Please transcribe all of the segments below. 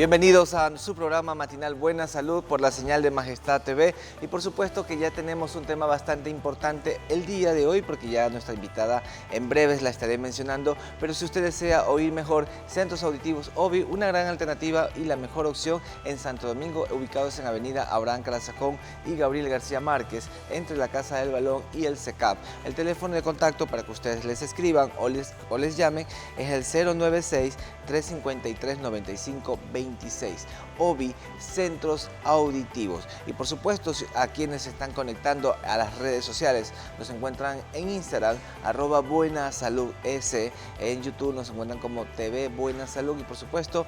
Bienvenidos a su programa matinal Buena Salud por la señal de Majestad TV y por supuesto que ya tenemos un tema bastante importante el día de hoy porque ya nuestra invitada en breves la estaré mencionando, pero si usted desea oír mejor, Centros Auditivos OVI, una gran alternativa y la mejor opción en Santo Domingo, ubicados en Avenida Abraham Calasacón y Gabriel García Márquez, entre la Casa del Balón y el CECAP. El teléfono de contacto para que ustedes les escriban o les llamen es el 096-353-9526. OVI, Centros Auditivos. Y por supuesto, a quienes se están conectando a las redes sociales, nos encuentran en Instagram, @buenasaludS, en YouTube nos encuentran como TV Buena Salud y por supuesto,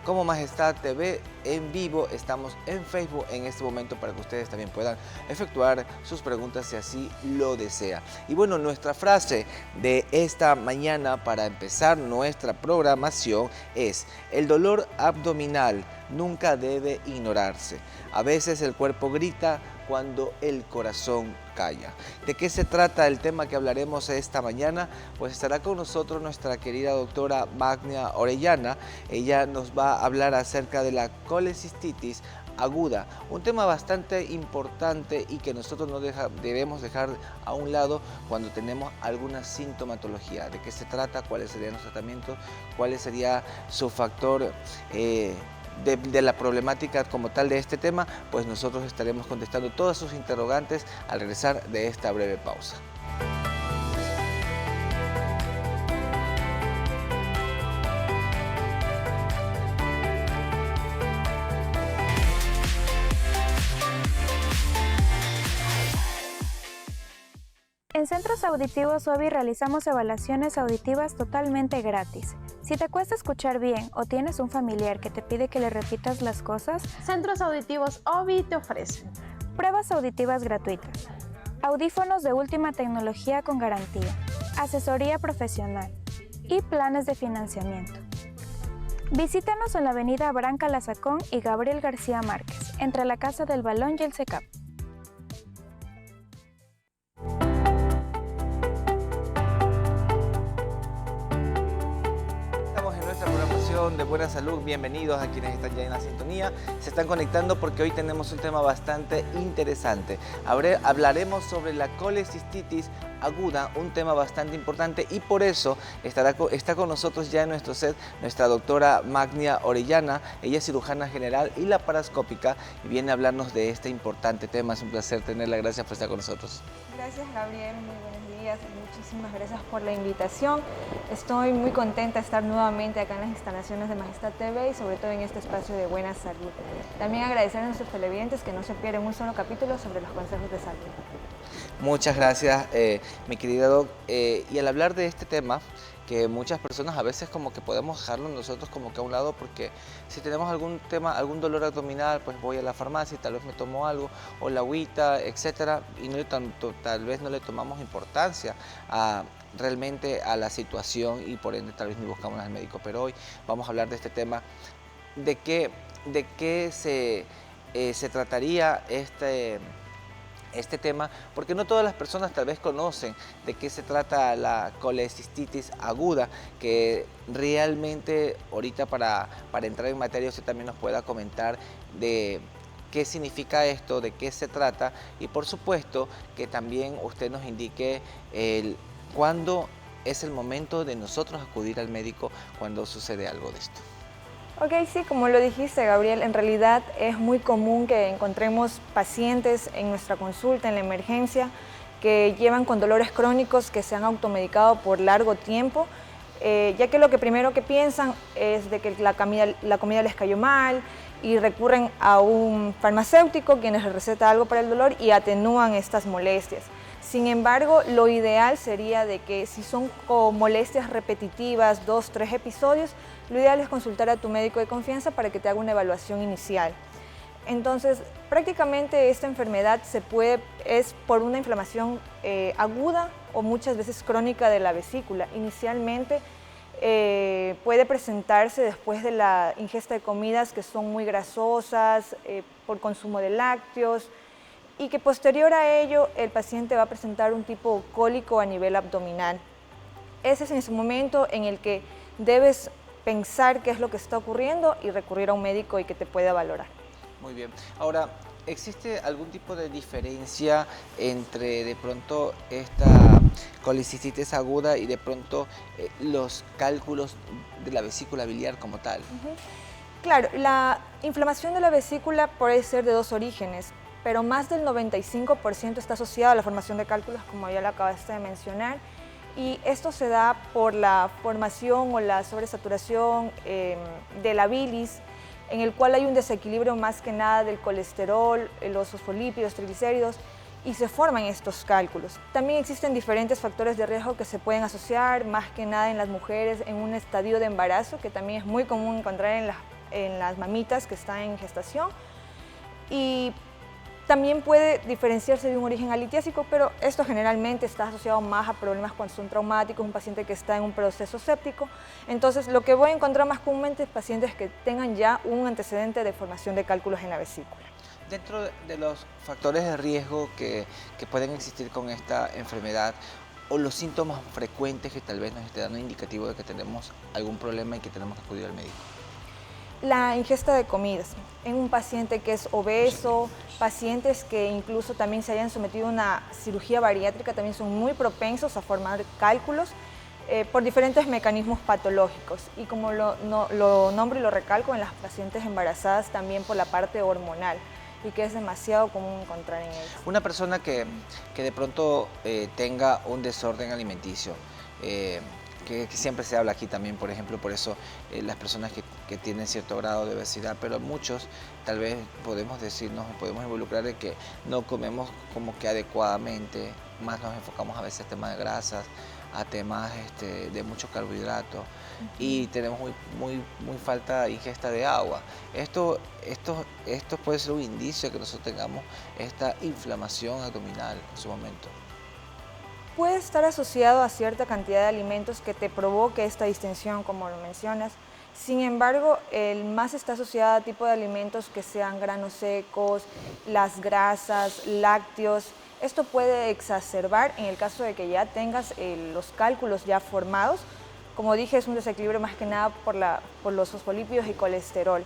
como Majestad TV en vivo, estamos en Facebook en este momento para que ustedes también puedan efectuar sus preguntas si así lo desea. Y bueno, nuestra frase de esta mañana para empezar nuestra programación es: el dolor abdominal nunca debe ignorarse. A veces el cuerpo grita cuando el corazón calla. ¿De qué se trata el tema que hablaremos esta mañana? Pues estará con nosotros nuestra querida doctora Magnia Orellana. Ella nos va a hablar acerca de la colecistitis aguda, un tema bastante importante y que nosotros no debemos dejar a un lado cuando tenemos alguna sintomatología. ¿De qué se trata? ¿Cuáles serían los tratamientos? ¿Cuál sería su factor de la problemática como tal de este tema? Pues nosotros estaremos contestando todas sus interrogantes al regresar de esta breve pausa. En Centros Auditivos OVI realizamos evaluaciones auditivas totalmente gratis. Si te cuesta escuchar bien o tienes un familiar que te pide que le repitas las cosas, Centros Auditivos OVI te ofrecen pruebas auditivas gratuitas, audífonos de última tecnología con garantía, asesoría profesional y planes de financiamiento. Visítanos en la avenida Abraham Calasacón y Gabriel García Márquez, entre la Casa del Balón y el CECAP. De Buena Salud, bienvenidos a quienes están ya en la sintonía, se están conectando porque hoy tenemos un tema bastante interesante. Hablaremos sobre la colecistitis aguda, un tema bastante importante y por eso está con nosotros ya en nuestro set nuestra doctora Magnia Orellana. Ella es cirujana general y laparoscópica y viene a hablarnos de este importante tema. Es un placer tenerla, gracias por estar con nosotros. Gracias, Gabriel, muy buenos días, muchísimas gracias por la invitación. Estoy muy contenta de estar nuevamente acá en las instalaciones de Majestad TV y sobre todo en este espacio de Buena Salud. También agradecer a nuestros televidentes que no se pierden un solo capítulo sobre los consejos de salud. Muchas gracias, mi querida Doc. Y al hablar de este tema, que muchas personas a veces como que podemos dejarlo nosotros como que a un lado, porque si tenemos algún tema, algún dolor abdominal, pues voy a la farmacia y tal vez me tomo algo, o la agüita, etcétera, y tal vez no le tomamos importancia realmente a la situación y por ende tal vez ni buscamos al médico. Pero hoy vamos a hablar de este tema, de qué se trataría este tema, porque no todas las personas tal vez conocen de qué se trata la colecistitis aguda, que realmente ahorita para entrar en materia usted también nos pueda comentar de qué significa esto, de qué se trata y por supuesto que también usted nos indique cuándo es el momento de nosotros acudir al médico cuando sucede algo de esto. Ok, sí, como lo dijiste, Gabriel, en realidad es muy común que encontremos pacientes en nuestra consulta, en la emergencia, que llevan con dolores crónicos que se han automedicado por largo tiempo, ya que lo que primero que piensan es de que la comida les cayó mal y recurren a un farmacéutico quien les receta algo para el dolor y atenúan estas molestias. Sin embargo, lo ideal sería de que si son molestias repetitivas, 2, 3 episodios, lo ideal es consultar a tu médico de confianza para que te haga una evaluación inicial. Entonces, prácticamente esta enfermedad es por una inflamación aguda o muchas veces crónica de la vesícula. Inicialmente puede presentarse después de la ingesta de comidas que son muy grasosas, por consumo de lácteos, y que posterior a ello el paciente va a presentar un tipo cólico a nivel abdominal. Ese es en ese momento en el que debes pensar qué es lo que está ocurriendo y recurrir a un médico y que te pueda valorar. Muy bien. Ahora, ¿existe algún tipo de diferencia entre de pronto esta colicistitis aguda y de pronto los cálculos de la vesícula biliar como tal? Claro, la inflamación de la vesícula puede ser de dos orígenes, pero más del 95% está asociado a la formación de cálculos, como ya lo acabaste de mencionar, y esto se da por la formación o la sobresaturación de la bilis, en el cual hay un desequilibrio más que nada del colesterol, los fosfolípidos, triglicéridos, y se forman estos cálculos. También existen diferentes factores de riesgo que se pueden asociar, más que nada en las mujeres en un estadio de embarazo, que también es muy común encontrar en las mamitas que están en gestación, y también puede diferenciarse de un origen alitiésico, pero esto generalmente está asociado más a problemas cuando son traumáticos, un paciente que está en un proceso séptico. Entonces, lo que voy a encontrar más comúnmente es pacientes que tengan ya un antecedente de formación de cálculos en la vesícula. Dentro de los factores de riesgo que pueden existir con esta enfermedad, o los síntomas frecuentes que tal vez nos esté dando indicativo de que tenemos algún problema y que tenemos que acudir al médico. La ingesta de comidas en un paciente que es obeso, pacientes que incluso también se hayan sometido a una cirugía bariátrica también son muy propensos a formar cálculos por diferentes mecanismos patológicos, y como lo nombro y lo recalco, en las pacientes embarazadas también por la parte hormonal, y que es demasiado común encontrar en ellos. Una persona que de pronto tenga un desorden alimenticio, que siempre se habla aquí también, por ejemplo, por eso las personas que tienen cierto grado de obesidad, pero muchos tal vez podemos decirnos, podemos involucrar de que no comemos como que adecuadamente, más nos enfocamos a veces a temas de grasas, a temas de mucho carbohidrato, y tenemos muy falta de ingesta de agua. Esto puede ser un indicio de que nosotros tengamos esta inflamación abdominal en su momento. Puede estar asociado a cierta cantidad de alimentos que te provoque esta distensión, como lo mencionas. Sin embargo, el más está asociado a tipo de alimentos que sean granos secos, las grasas, lácteos. Esto puede exacerbar en el caso de que ya tengas los cálculos ya formados. Como dije, es un desequilibrio más que nada por los fosfolípidos y colesterol.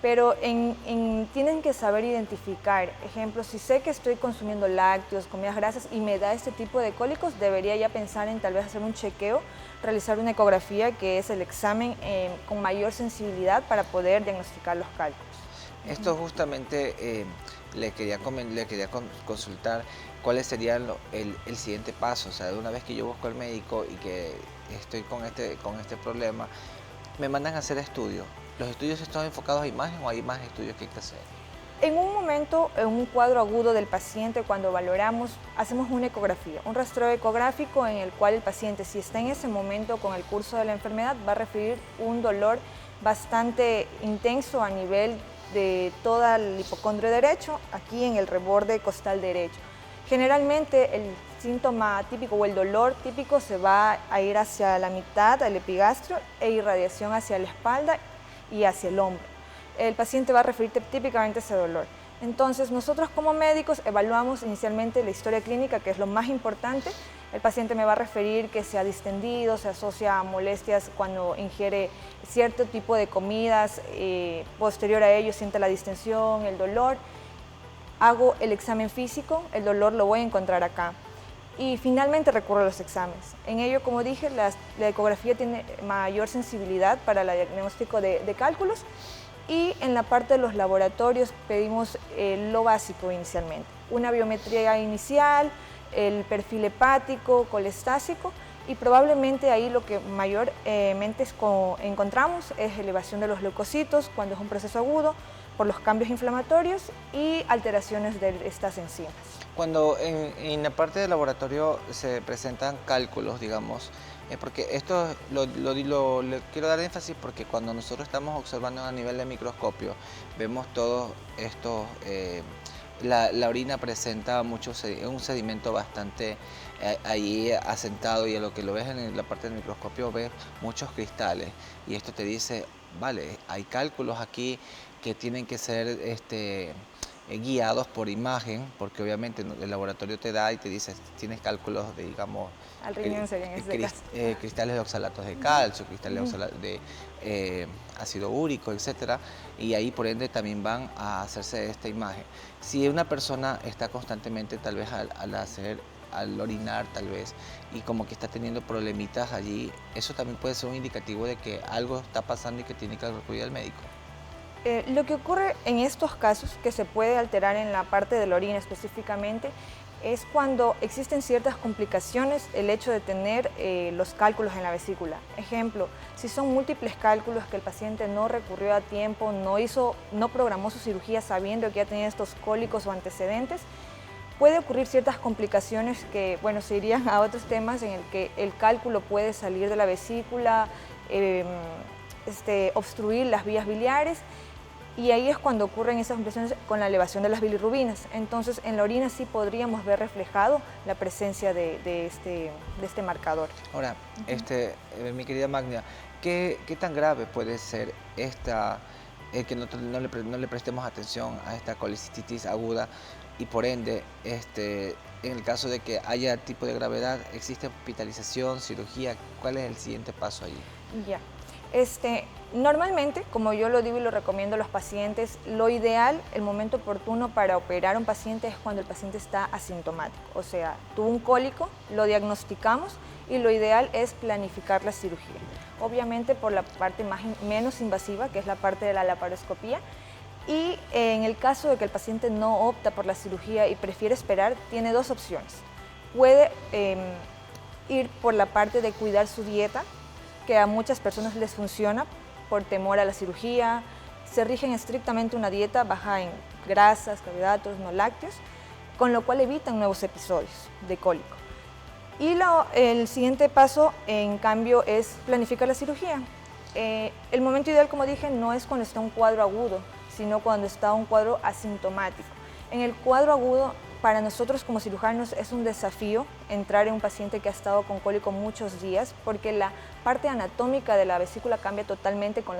Pero tienen que saber identificar. Ejemplo, si sé que estoy consumiendo lácteos, comidas grasas y me da este tipo de cólicos, debería ya pensar en tal vez hacer un chequeo, realizar una ecografía, que es el examen con mayor sensibilidad para poder diagnosticar los cálculos. Esto justamente le quería consultar cuál sería el siguiente paso. O sea, de una vez que yo busco al médico y que estoy con este problema, me mandan a hacer estudios. ¿Los estudios están enfocados a imagen o hay más estudios que hay que hacer? En un momento, en un cuadro agudo del paciente, cuando valoramos, hacemos una ecografía, un rastreo ecográfico en el cual el paciente, si está en ese momento con el curso de la enfermedad, va a referir un dolor bastante intenso a nivel de todo el hipocondrio derecho, aquí en el reborde costal derecho. Generalmente el síntoma típico o el dolor típico se va a ir hacia la mitad, al epigastrio, e irradiación hacia la espalda y hacia el hombro. El paciente va a referir típicamente ese dolor. Entonces, nosotros como médicos evaluamos inicialmente la historia clínica, que es lo más importante. El paciente me va a referir que se ha distendido, se asocia a molestias cuando ingiere cierto tipo de comidas, posterior a ello siente la distensión, el dolor. Hago el examen físico, el dolor lo voy a encontrar acá. Y finalmente recurro a los exámenes. En ello, como dije, la ecografía tiene mayor sensibilidad para el diagnóstico de cálculos, y en la parte de los laboratorios pedimos lo básico inicialmente. Una biometría inicial, el perfil hepático, colestásico, y probablemente ahí lo que mayormente encontramos es elevación de los leucocitos cuando es un proceso agudo, por los cambios inflamatorios y alteraciones de estas enzimas. Cuando en la parte del laboratorio se presentan cálculos, digamos, porque esto le quiero dar énfasis porque cuando nosotros estamos observando a nivel de microscopio, vemos todos estos, la orina presenta un sedimento bastante ahí asentado, y a lo que lo ves en la parte del microscopio ves muchos cristales, y esto te dice, vale, hay cálculos aquí que tienen que ser guiados por imagen, porque obviamente el laboratorio te da y te dice, tienes cálculos de, digamos, Al riñón sería en este caso. cristales de oxalatos de calcio, cristales de ácido úrico, etcétera, y ahí por ende también van a hacerse esta imagen. Si una persona está constantemente tal vez al orinar tal vez, y como que está teniendo problemitas allí, eso también puede ser un indicativo de que algo está pasando y que tiene que acudir al médico. Lo que ocurre en estos casos, que se puede alterar en la parte de la orina específicamente, es cuando existen ciertas complicaciones, el hecho de tener los cálculos en la vesícula. Ejemplo, si son múltiples cálculos que el paciente no recurrió a tiempo, no programó su cirugía sabiendo que ya tenía estos cólicos o antecedentes, puede ocurrir ciertas complicaciones que, bueno, se irían a otros temas en el que el cálculo puede salir de la vesícula, obstruir las vías biliares, y ahí es cuando ocurren esas complicaciones con la elevación de las bilirrubinas. Entonces, en la orina sí podríamos ver reflejado la presencia de este marcador. Ahora, mi querida Magda, ¿qué tan grave puede ser que no le prestemos atención a esta colicistitis aguda y por ende, en el caso de que haya tipo de gravedad, existe hospitalización, cirugía? ¿Cuál es el siguiente paso allí? Ya. Normalmente, como yo lo digo y lo recomiendo a los pacientes, lo ideal, el momento oportuno para operar a un paciente es cuando el paciente está asintomático. O sea, tuvo un cólico, lo diagnosticamos y lo ideal es planificar la cirugía. Obviamente por la parte menos invasiva, que es la parte de la laparoscopía. Y en el caso de que el paciente no opta por la cirugía y prefiere esperar, tiene dos opciones. Puede ir por la parte de cuidar su dieta, que a muchas personas les funciona por temor a la cirugía. Se rigen estrictamente una dieta baja en grasas, carbohidratos, no lácteos, con lo cual evitan nuevos episodios de cólico. Y el siguiente paso, en cambio, es planificar la cirugía. El momento ideal, como dije, no es cuando está un cuadro agudo, sino cuando está un cuadro asintomático. En el cuadro agudo, para nosotros como cirujanos es un desafío entrar en un paciente que ha estado con cólico muchos días, porque la parte anatómica de la vesícula cambia totalmente con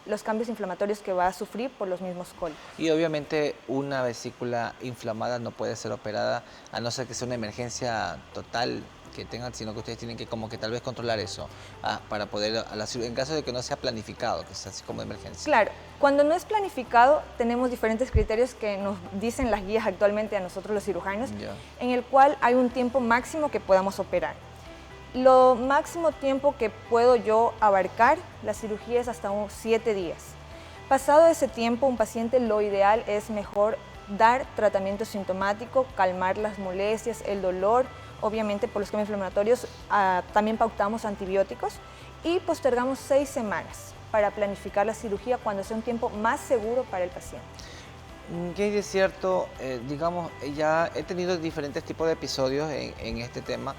los cambios inflamatorios que va a sufrir por los mismos cólicos. Y obviamente una vesícula inflamada no puede ser operada, a no ser que sea una emergencia total que tengan, sino que ustedes tienen que como que tal vez controlar eso para poder, en caso de que no sea planificado, que sea así como emergencia. Claro, cuando no es planificado tenemos diferentes criterios que nos dicen las guías actualmente a nosotros los cirujanos, en el cual hay un tiempo máximo que podamos operar. Lo máximo tiempo que puedo yo abarcar la cirugía es hasta 7 días. Pasado ese tiempo, un paciente lo ideal es mejor dar tratamiento sintomático, calmar las molestias, el dolor. Obviamente por los cambios inflamatorios también pautamos antibióticos y postergamos 6 semanas para planificar la cirugía cuando sea un tiempo más seguro para el paciente. ¿Qué es cierto? Digamos, ya he tenido diferentes tipos de episodios en este tema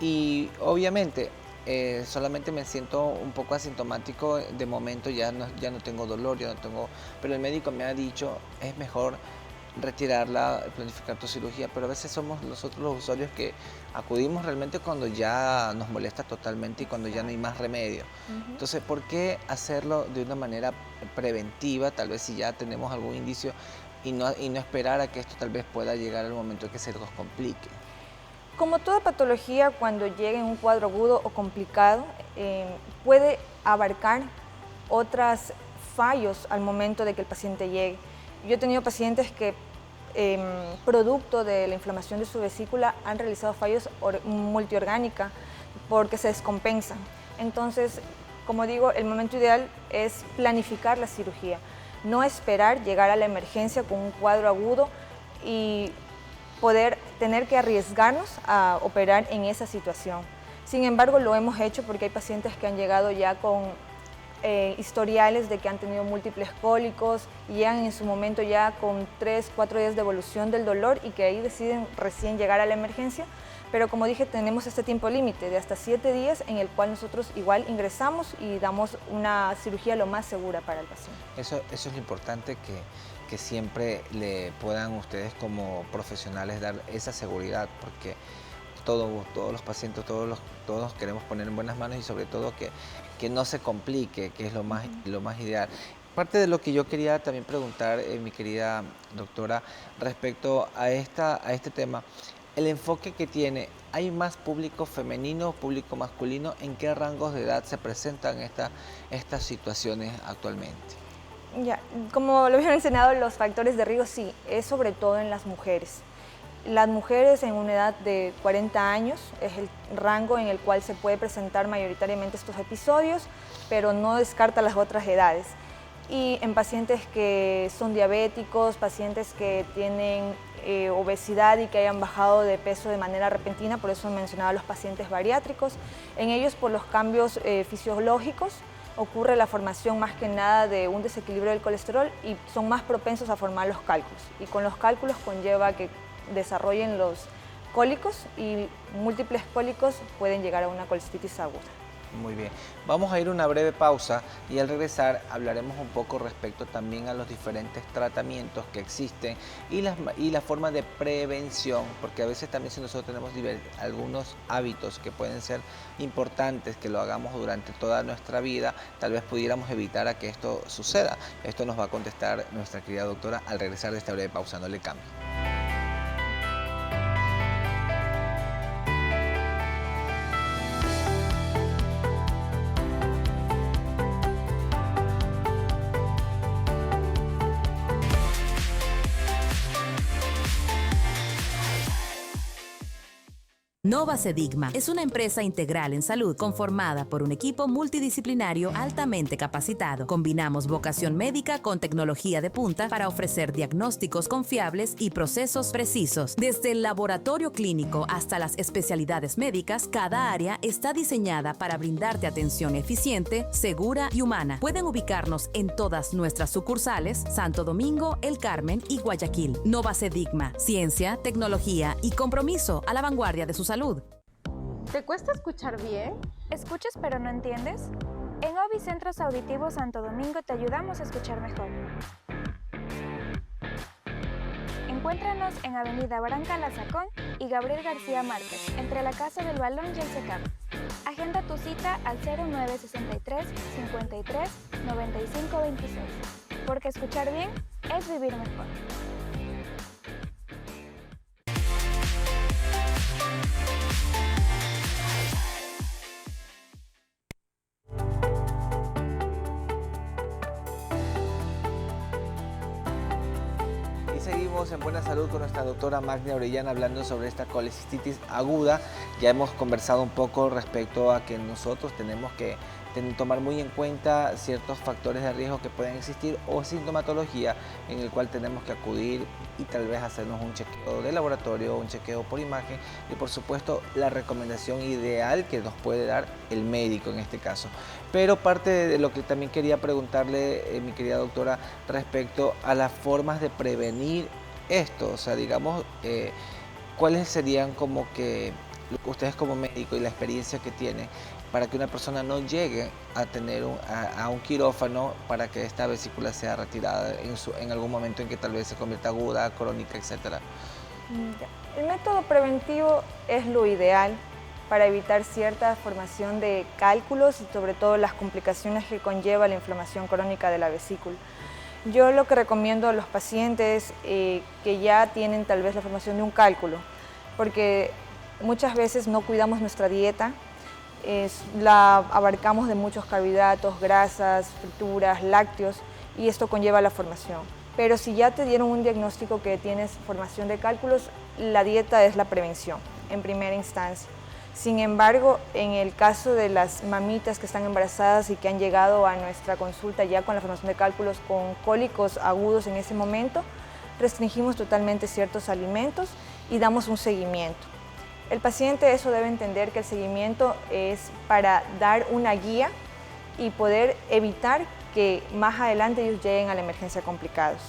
y obviamente solamente me siento un poco asintomático de momento, ya no tengo dolor, pero el médico me ha dicho es mejor retirarla, planificar tu cirugía, pero a veces somos nosotros los usuarios que acudimos realmente cuando ya nos molesta totalmente y cuando ya no hay más remedio. Entonces, ¿por qué hacerlo de una manera preventiva, tal vez si ya tenemos algún indicio y no esperar a que esto tal vez pueda llegar al momento en que se nos complique? Como toda patología, cuando llegue en un cuadro agudo o complicado, puede abarcar otros fallos al momento de que el paciente llegue. Yo he tenido pacientes que, producto de la inflamación de su vesícula, han realizado fallos multiorgánica porque se descompensan. Entonces, como digo, el momento ideal es planificar la cirugía, no esperar llegar a la emergencia con un cuadro agudo y tener que arriesgarnos a operar en esa situación. Sin embargo, lo hemos hecho porque hay pacientes que han llegado ya con historiales de que han tenido múltiples cólicos y llegan en su momento ya con 3-4 días de evolución del dolor y que ahí deciden recién llegar a la emergencia. Pero como dije, tenemos este tiempo límite de hasta 7 días en el cual nosotros igual ingresamos y damos una cirugía lo más segura para el paciente. Eso es lo importante, que siempre le puedan ustedes como profesionales dar esa seguridad, porque todos los pacientes, todos queremos poner en buenas manos y sobre todo que no se complique, que es lo más ideal. Parte de lo que yo quería también preguntar, mi querida doctora, respecto a este tema, el enfoque que tiene, ¿hay más público femenino, público masculino? ¿En qué rangos de edad se presentan estas situaciones actualmente? Ya, como lo había mencionado, los factores de riesgo sí, es sobre todo en las mujeres. Las mujeres en una edad de 40 años es el rango en el cual se puede presentar mayoritariamente estos episodios, pero no descarta las otras edades. Y en pacientes que son diabéticos, pacientes que tienen obesidad y que hayan bajado de peso de manera repentina, por eso mencionaba a los pacientes bariátricos, en ellos por los cambios fisiológicos ocurre la formación más que nada de un desequilibrio del colesterol y son más propensos a formar los cálculos. Y con los cálculos conlleva que desarrollen los cólicos y múltiples cólicos pueden llegar a una colestitis aguda. Muy bien, vamos a ir a una breve pausa y al regresar hablaremos un poco respecto también a los diferentes tratamientos que existen y la forma de prevención, porque a veces también si nosotros tenemos algunos hábitos que pueden ser importantes, que lo hagamos durante toda nuestra vida, tal vez pudiéramos evitar a que esto suceda. Esto nos va a contestar nuestra querida doctora al regresar de esta breve pausa, no le cambie. Novacedigma es una empresa integral en salud conformada por un equipo multidisciplinario altamente capacitado. Combinamos vocación médica con tecnología de punta para ofrecer diagnósticos confiables y procesos precisos. Desde el laboratorio clínico hasta las especialidades médicas, cada área está diseñada para brindarte atención eficiente, segura y humana. Pueden ubicarnos en todas nuestras sucursales, Santo Domingo, El Carmen y Guayaquil. Novacedigma, ciencia, tecnología y compromiso a la vanguardia de su salud. ¿Te cuesta escuchar bien? ¿Escuchas pero no entiendes? En OBI Centros Auditivos Santo Domingo te ayudamos a escuchar mejor. Encuéntranos en Avenida Branca Lazacón y Gabriel García Márquez, entre la Casa del Balón y el SECAP. Agenda tu cita al 0963 53 95 26, porque escuchar bien es vivir mejor. Seguimos en Buena Salud con nuestra doctora Magda Orellana hablando sobre esta colestitis aguda. Ya hemos conversado un poco respecto a que nosotros tenemos que tomar muy en cuenta ciertos factores de riesgo que pueden existir o sintomatología en el cual tenemos que acudir y tal vez hacernos un chequeo de laboratorio, un chequeo por imagen y por supuesto la recomendación ideal que nos puede dar el médico en este caso. Pero parte de lo que también quería preguntarle, mi querida doctora, respecto a las formas de prevenir esto, o sea, digamos, ¿cuáles serían como que ustedes como médico y la experiencia que tienen para que una persona no llegue a tener a un quirófano para que esta vesícula sea retirada en algún momento en que tal vez se convierta aguda, crónica, etcétera? El método preventivo es lo ideal para evitar cierta formación de cálculos y sobre todo las complicaciones que conlleva la inflamación crónica de la vesícula. Yo lo que recomiendo a los pacientes que ya tienen tal vez la formación de un cálculo, porque muchas veces no cuidamos nuestra dieta, la abarcamos de muchos carbohidratos, grasas, frituras, lácteos y esto conlleva la formación. Pero si ya te dieron un diagnóstico que tienes formación de cálculos, la dieta es la prevención en primera instancia. Sin embargo, en el caso de las mamitas que están embarazadas y que han llegado a nuestra consulta ya con la formación de cálculos con cólicos agudos en ese momento, restringimos totalmente ciertos alimentos y damos un seguimiento. El paciente eso debe entender que el seguimiento es para dar una guía y poder evitar que más adelante ellos lleguen a la emergencia complicados.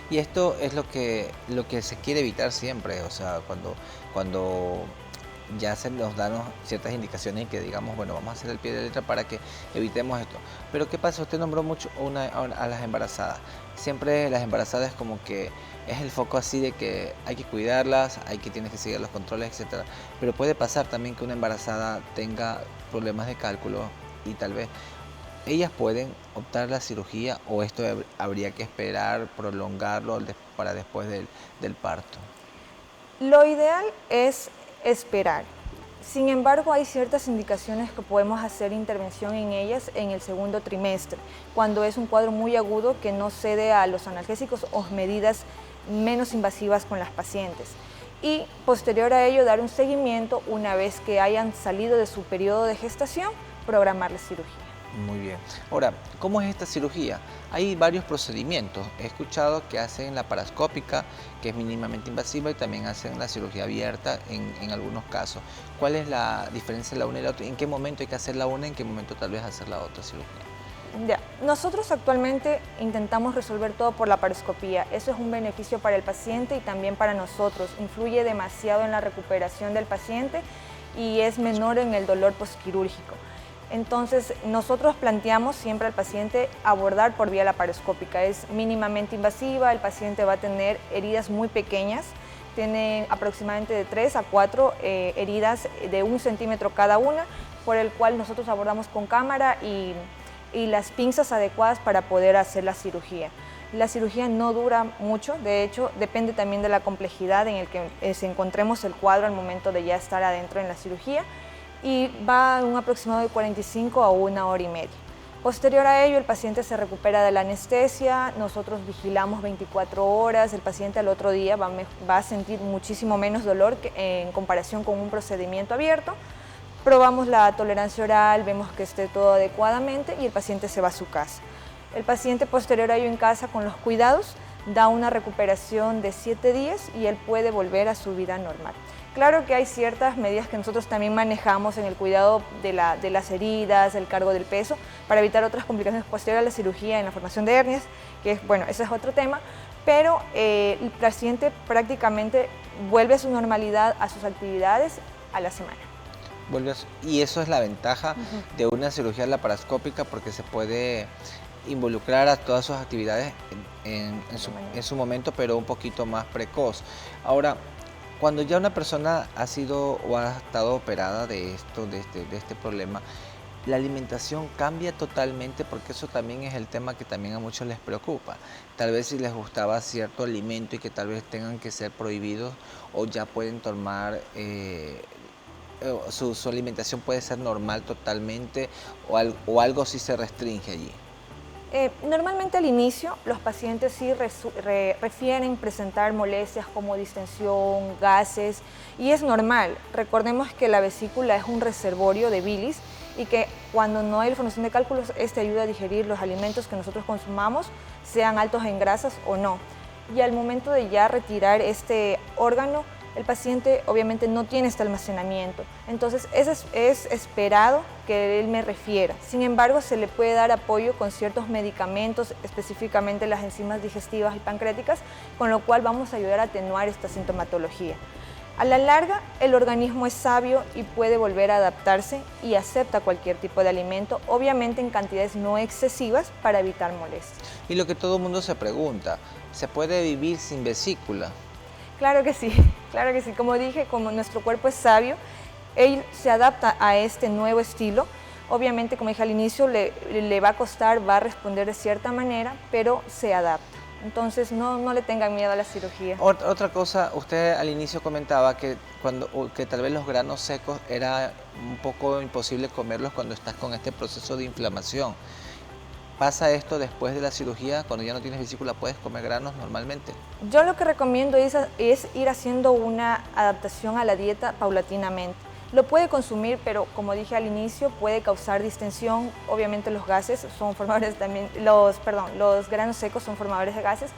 Y esto es lo que se quiere evitar siempre, o sea, cuando ya se nos dan ciertas indicaciones y que digamos, bueno, vamos a hacer el pie de letra para que evitemos esto. Pero ¿qué pasa? Usted nombró mucho a las embarazadas. Siempre las embarazadas como que es el foco así de que hay que cuidarlas, tienes que seguir los controles, etc. Pero puede pasar también que una embarazada tenga problemas de cálculo y tal vez ¿ellas pueden optar a la cirugía o esto habría que esperar, prolongarlo para después del parto? Lo ideal es esperar. Sin embargo, hay ciertas indicaciones que podemos hacer intervención en ellas en el segundo trimestre, cuando es un cuadro muy agudo que no cede a los analgésicos o medidas menos invasivas con las pacientes. Y posterior a ello, dar un seguimiento una vez que hayan salido de su periodo de gestación, programar la cirugía. Muy bien. Ahora, ¿cómo es esta cirugía? Hay varios procedimientos. He escuchado que hacen la parascópica, que es mínimamente invasiva, y también hacen la cirugía abierta en algunos casos. ¿Cuál es la diferencia de la una y la otra? ¿En qué momento hay que hacer la una y en qué momento tal vez hacer la otra cirugía? Ya. Nosotros actualmente intentamos resolver todo por la paroscopía. Eso es un beneficio para el paciente y también para nosotros. Influye demasiado en la recuperación del paciente y es menor en el dolor postquirúrgico. Entonces, nosotros planteamos siempre al paciente abordar por vía laparoscópica. Es mínimamente invasiva, el paciente va a tener heridas muy pequeñas, tiene aproximadamente de 3 a 4 heridas de 1 centímetro cada una, por el cual nosotros abordamos con cámara y las pinzas adecuadas para poder hacer la cirugía. La cirugía no dura mucho, de hecho, depende también de la complejidad en el que se encontremos el cuadro al momento de ya estar adentro en la cirugía, y va a un aproximado de 45 a 1 hora y media. Posterior a ello, el paciente se recupera de la anestesia, nosotros vigilamos 24 horas, el paciente al otro día va a sentir muchísimo menos dolor en comparación con un procedimiento abierto. Probamos la tolerancia oral, vemos que esté todo adecuadamente y el paciente se va a su casa. El paciente posterior a ello en casa con los cuidados da una recuperación de 7 días y él puede volver a su vida normal. Claro que hay ciertas medidas que nosotros también manejamos en el cuidado de las heridas, el cargo del peso, para evitar otras complicaciones posteriores a la cirugía en la formación de hernias, que es, bueno, ese es otro tema, pero el paciente prácticamente vuelve a su normalidad, a sus actividades a la semana. Y eso es la ventaja de una cirugía laparoscópica, porque se puede involucrar a todas sus actividades en su momento, pero un poquito más precoz. Ahora, cuando ya una persona ha sido o ha estado operada de este problema, la alimentación cambia totalmente, porque eso también es el tema que también a muchos les preocupa. Tal vez si les gustaba cierto alimento y que tal vez tengan que ser prohibidos, o ya pueden tomar, su alimentación puede ser normal totalmente, o algo sí se restringe allí. Normalmente al inicio los pacientes sí refieren presentar molestias como distensión, gases, y es normal. Recordemos que la vesícula es un reservorio de bilis y que cuando no hay formación de cálculos, este ayuda a digerir los alimentos que nosotros consumamos, sean altos en grasas o no. Y al momento de ya retirar este órgano, el paciente obviamente no tiene este almacenamiento, entonces es esperado que él me refiera. Sin embargo, se le puede dar apoyo con ciertos medicamentos, específicamente las enzimas digestivas y pancreáticas, con lo cual vamos a ayudar a atenuar esta sintomatología. A la larga, el organismo es sabio y puede volver a adaptarse y acepta cualquier tipo de alimento, obviamente en cantidades no excesivas para evitar molestias. Y lo que todo el mundo se pregunta, ¿se puede vivir sin vesícula? Claro que sí, claro que sí. Como dije, como nuestro cuerpo es sabio, él se adapta a este nuevo estilo. Obviamente, como dije al inicio, le va a costar, va a responder de cierta manera, pero se adapta. Entonces, no le tengan miedo a la cirugía. Otra cosa, usted al inicio comentaba que tal vez los granos secos era un poco imposible comerlos cuando estás con este proceso de inflamación. ¿Pasa esto después de la cirugía? Cuando ya no tienes vesícula, ¿puedes comer granos normalmente? Yo lo que recomiendo es ir haciendo una adaptación a la dieta paulatinamente. Lo puede consumir, pero como dije al inicio, puede causar distensión. Obviamente los gases son formadores también, los granos secos son formadores de gases,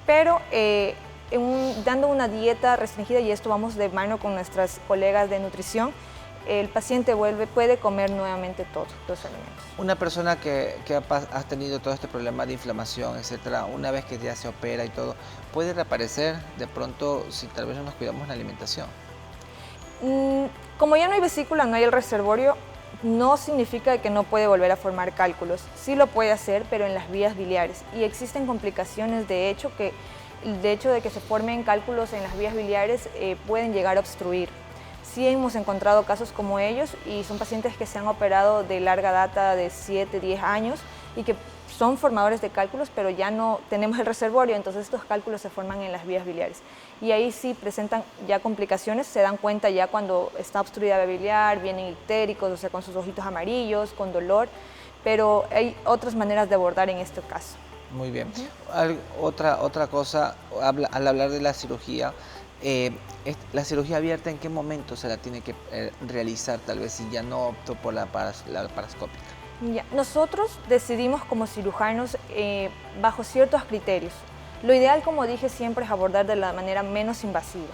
pero dando una dieta restringida, y esto vamos de mano con nuestras colegas de nutrición, el paciente puede comer nuevamente todos los alimentos. Una persona que ha tenido todo este problema de inflamación, etcétera, una vez que ya se opera y todo, ¿puede reaparecer de pronto si tal vez no nos cuidamos en la alimentación? Como ya no hay vesícula, no hay el reservorio, no significa que no puede volver a formar cálculos. Sí lo puede hacer, pero en las vías biliares. Y existen complicaciones, de hecho de que se formen cálculos en las vías biliares pueden llegar a obstruir. Sí hemos encontrado casos como ellos y son pacientes que se han operado de larga data de 7, 10 años y que son formadores de cálculos, pero ya no tenemos el reservorio, entonces estos cálculos se forman en las vías biliares. Y ahí sí presentan ya complicaciones, se dan cuenta ya cuando está obstruida la vía biliar, vienen ictéricos, o sea, con sus ojitos amarillos, con dolor, pero hay otras maneras de abordar en este caso. Muy bien. Otra cosa, al hablar de la cirugía, la cirugía abierta, ¿en qué momento se la tiene que realizar, tal vez si ya no opto por la parascópica? Ya, nosotros decidimos como cirujanos bajo ciertos criterios. Lo ideal, como dije, siempre es abordar de la manera menos invasiva,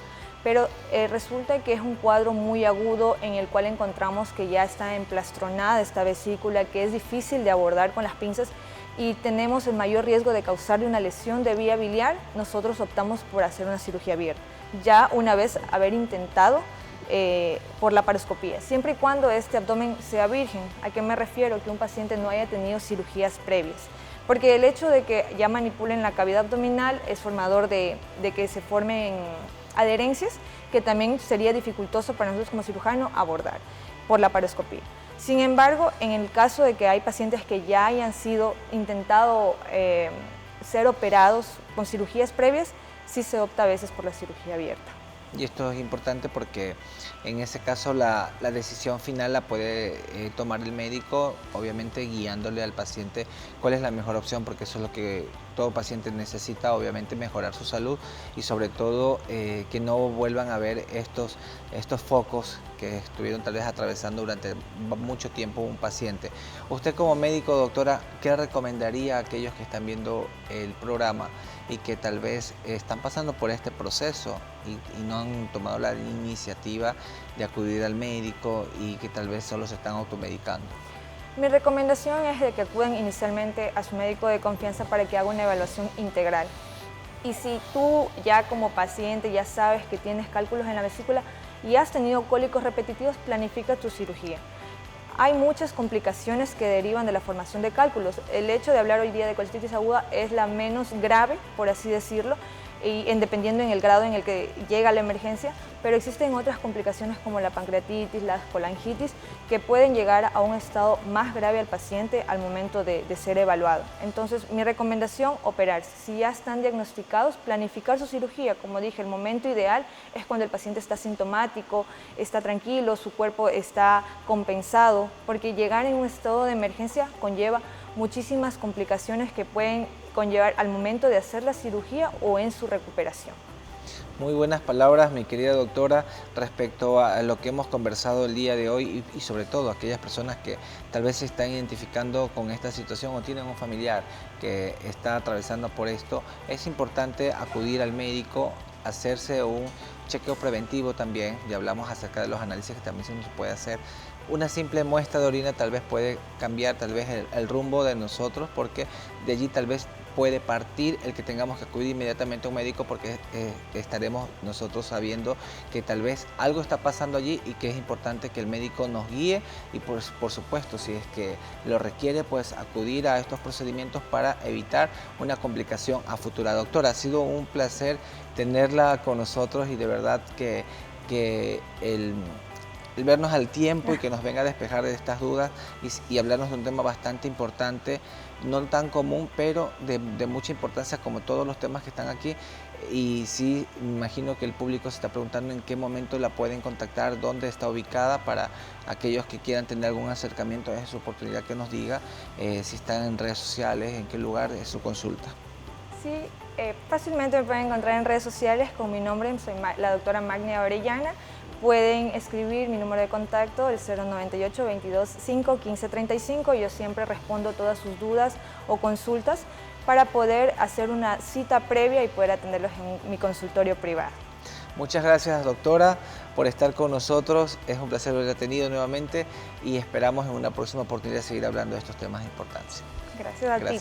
pero resulta que es un cuadro muy agudo en el cual encontramos que ya está emplastronada esta vesícula, que es difícil de abordar con las pinzas y tenemos el mayor riesgo de causarle una lesión de vía biliar. Nosotros optamos por hacer una cirugía abierta, ya una vez haber intentado por la paroscopía, siempre y cuando este abdomen sea virgen. ¿A qué me refiero? Que un paciente no haya tenido cirugías previas, porque el hecho de que ya manipulen la cavidad abdominal es formador de que se formen adherencias, que también sería dificultoso para nosotros como cirujano abordar por la paroscopía. Sin embargo, en el caso de que hay pacientes que ya hayan sido intentado ser operados con cirugías previas, sí se opta a veces por la cirugía abierta. Y esto es importante porque en ese caso la decisión final la puede tomar el médico, obviamente guiándole al paciente cuál es la mejor opción, porque eso es lo que todo paciente necesita, obviamente mejorar su salud y sobre todo que no vuelvan a ver estos focos que estuvieron tal vez atravesando durante mucho tiempo un paciente. Usted como médico, doctora, ¿qué recomendaría a aquellos que están viendo el programa y que tal vez están pasando por este proceso y no han tomado la iniciativa de acudir al médico y que tal vez solo se están automedicando? Mi recomendación es de que acudan inicialmente a su médico de confianza para que haga una evaluación integral. Y si tú ya como paciente ya sabes que tienes cálculos en la vesícula y has tenido cólicos repetitivos, planifica tu cirugía. Hay muchas complicaciones que derivan de la formación de cálculos. El hecho de hablar hoy día de colitis aguda es la menos grave, por así decirlo, y dependiendo en el grado en el que llega la emergencia, pero existen otras complicaciones como la pancreatitis, la colangitis, que pueden llegar a un estado más grave al paciente al momento de ser evaluado. Entonces, mi recomendación, operarse. Si ya están diagnosticados, planificar su cirugía. Como dije, el momento ideal es cuando el paciente está sintomático, está tranquilo, su cuerpo está compensado, porque llegar en un estado de emergencia conlleva muchísimas complicaciones que pueden conllevar al momento de hacer la cirugía o en su recuperación. Muy buenas palabras, mi querida doctora, respecto a lo que hemos conversado el día de hoy y sobre todo aquellas personas que tal vez se están identificando con esta situación o tienen un familiar que está atravesando por esto. Es importante acudir al médico, hacerse un chequeo preventivo también. Ya hablamos acerca de los análisis que también se nos puede hacer. Una simple muestra de orina tal vez puede cambiar tal vez el rumbo de nosotros, porque de allí tal vez puede partir el que tengamos que acudir inmediatamente a un médico, porque estaremos nosotros sabiendo que tal vez algo está pasando allí y que es importante que el médico nos guíe y por supuesto, si es que lo requiere, pues acudir a estos procedimientos para evitar una complicación a futura. Doctora, ha sido un placer tenerla con nosotros y de verdad que el vernos al tiempo y que nos venga a despejar de estas dudas y hablarnos de un tema bastante importante, no tan común, pero de mucha importancia como todos los temas que están aquí. Y sí, me imagino que el público se está preguntando en qué momento la pueden contactar, dónde está ubicada, para aquellos que quieran tener algún acercamiento. Es su oportunidad que nos diga si están en redes sociales, en qué lugar es su consulta. Sí, fácilmente me pueden encontrar en redes sociales con mi nombre, soy la doctora Magnia Orellana. Pueden escribir mi número de contacto, el 098 22 5 15 35. Yo siempre respondo todas sus dudas o consultas para poder hacer una cita previa y poder atenderlos en mi consultorio privado. Muchas gracias, doctora, por estar con nosotros. Es un placer haberla tenido nuevamente y esperamos en una próxima oportunidad seguir hablando de estos temas de importancia. Gracias a ti.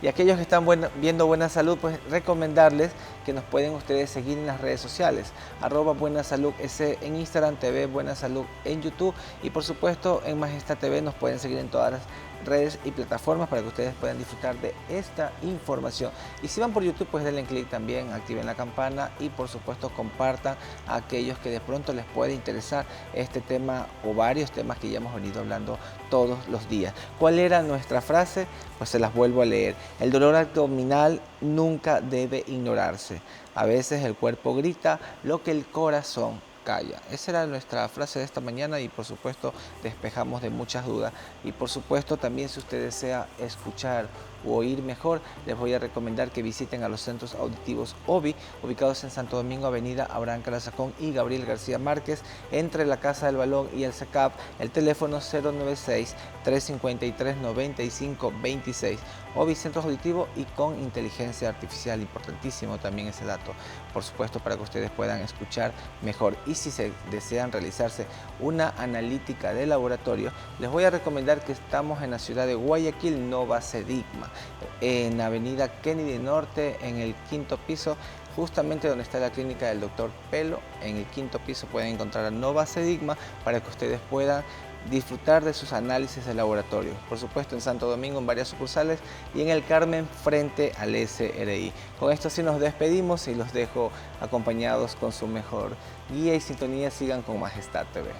Y aquellos que están viendo Buena Salud, pues recomendarles que nos pueden ustedes seguir en las redes sociales, @buenasalud.es en Instagram, TV Buena Salud en YouTube y por supuesto en Majestad TV nos pueden seguir en todas redes y plataformas para que ustedes puedan disfrutar de esta información. Y si van por YouTube, pues denle clic también, activen la campana y por supuesto compartan a aquellos que de pronto les puede interesar este tema o varios temas que ya hemos venido hablando todos los días. ¿Cuál era nuestra frase? Pues se las vuelvo a leer. El dolor abdominal nunca debe ignorarse. A veces el cuerpo grita lo que el corazón calla. Esa era nuestra frase de esta mañana y por supuesto despejamos de muchas dudas. Y por supuesto también, si usted desea escuchar o oír mejor, les voy a recomendar que visiten a los centros auditivos OBI, ubicados en Santo Domingo, Avenida Abraham Calasacón y Gabriel García Márquez, entre la Casa del Balón y el SECAP. El teléfono 096-353-9526. OBI Centros Auditivos y con inteligencia artificial, importantísimo también ese dato, por supuesto, para que ustedes puedan escuchar mejor. Y si se desean realizarse una analítica de laboratorio, les voy a recomendar que estamos en la ciudad de Guayaquil, Nova Sedigma, en Avenida Kennedy Norte, en el 5º piso, justamente donde está la clínica del doctor Pelo. En el 5º piso pueden encontrar a Nova Sedigma para que ustedes puedan disfrutar de sus análisis de laboratorio. Por supuesto, en Santo Domingo en varias sucursales y en el Carmen frente al SRI. Con esto sí nos despedimos y los dejo acompañados con su mejor guía y sintonía. Sigan con Majestad TV.